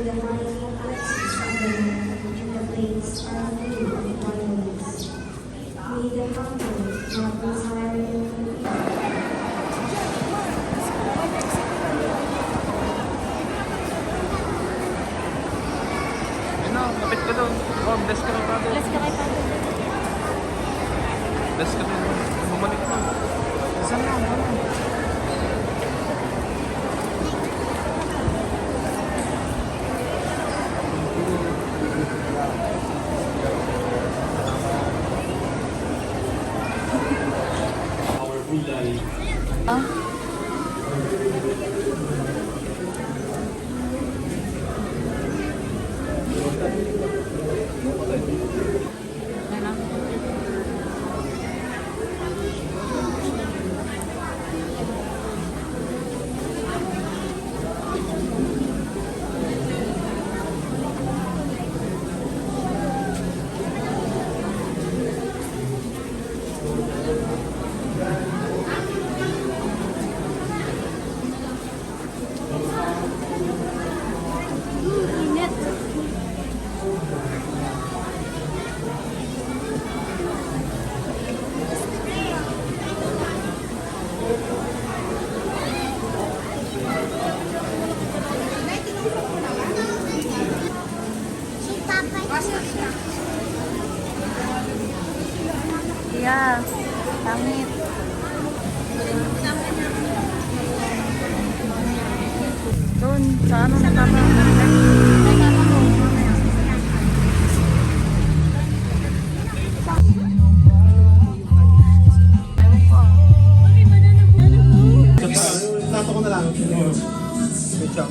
For the mighty axis of the Lord, and the blades are full of violence. May the humble not desire their fulfillment. Ano, mapit ka doon. Oh, bless ka kay Father. Bless ka kay Father. Bless ka doon. Bumalik mo. Saan na? Ano? Ah? Yeah, pangit. Doon, sa ano na tama? Tato ko na lang. Good job.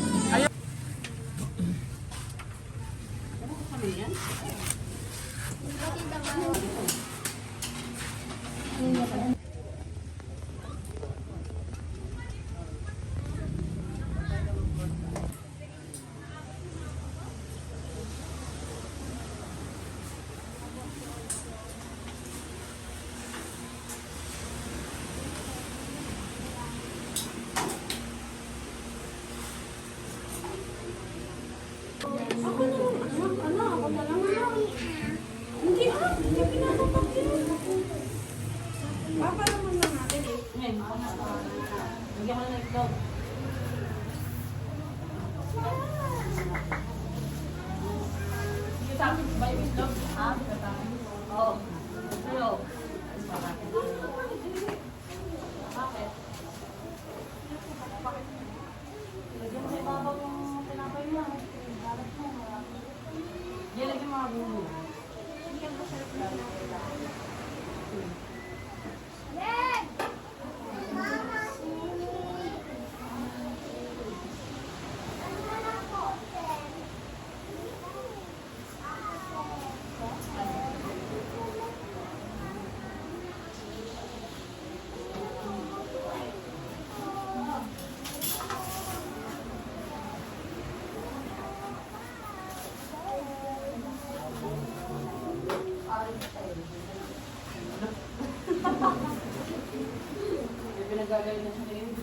Pinagagawin na siya ngayon.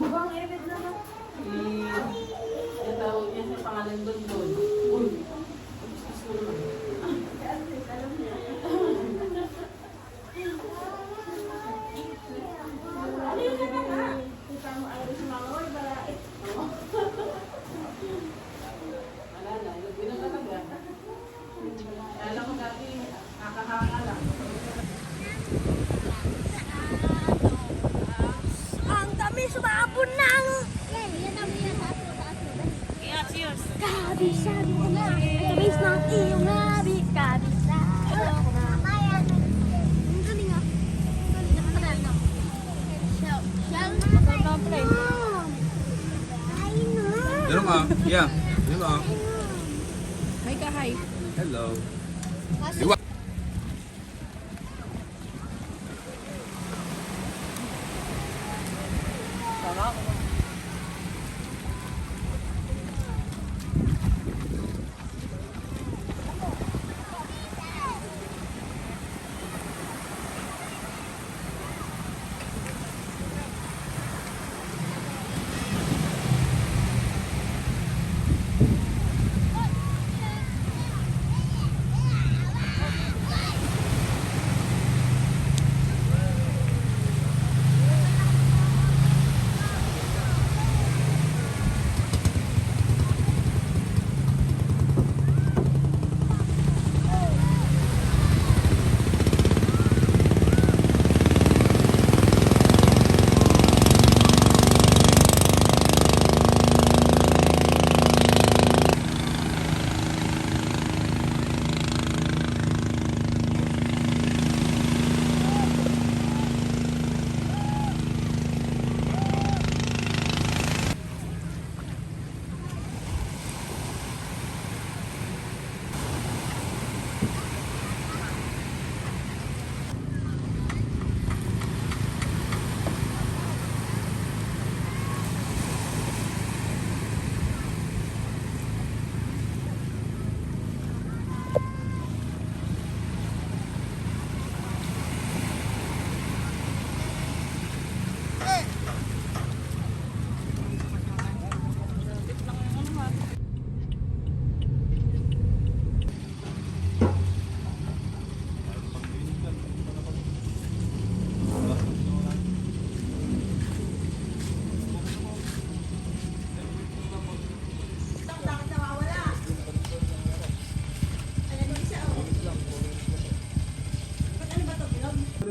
Bubang ebed na lang. Yung tawag niya sa pangalan doon. Uy! Ano yung kata ka? Kita mo ayaw si Mama Oy, balait. Wala na, yun ang talaga. Alam ko dati, nakakaka lang. Sumabon ng kabisado ko na kabis ng iyong nabi kabisado ko na ang galing ah galing naman na galing shell play Dito ka. Yeah. Dito ka. hi ka hi Hello.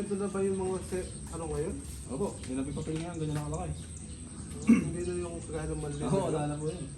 ganito na ba yung mga ano ngayon? Opo, nilapit papel nga, ganyan nakalakay. Hindi na yung kagaya ng mali. Oo, wala na po yun.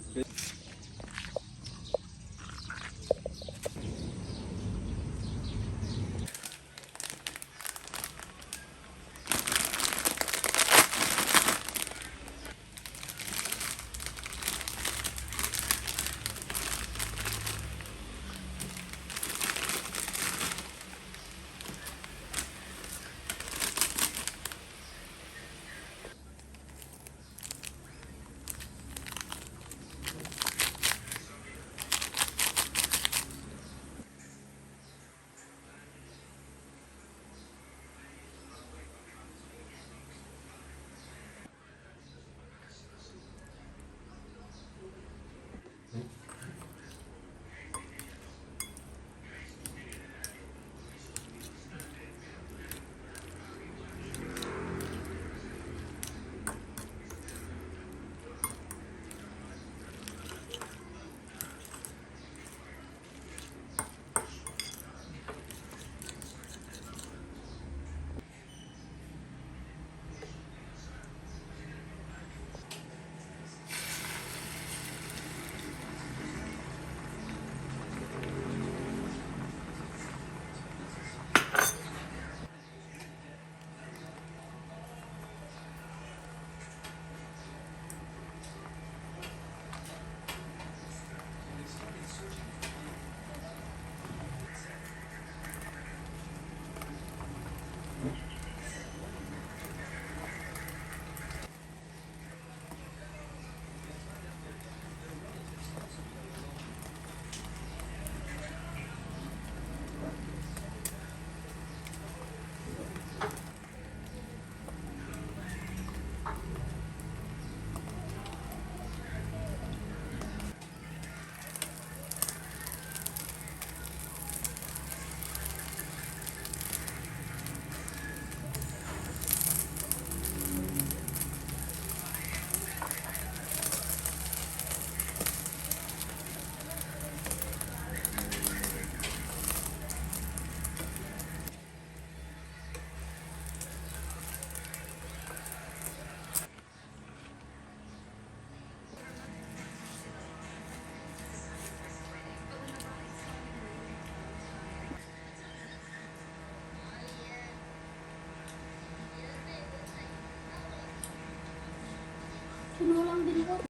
Sinulang din ko.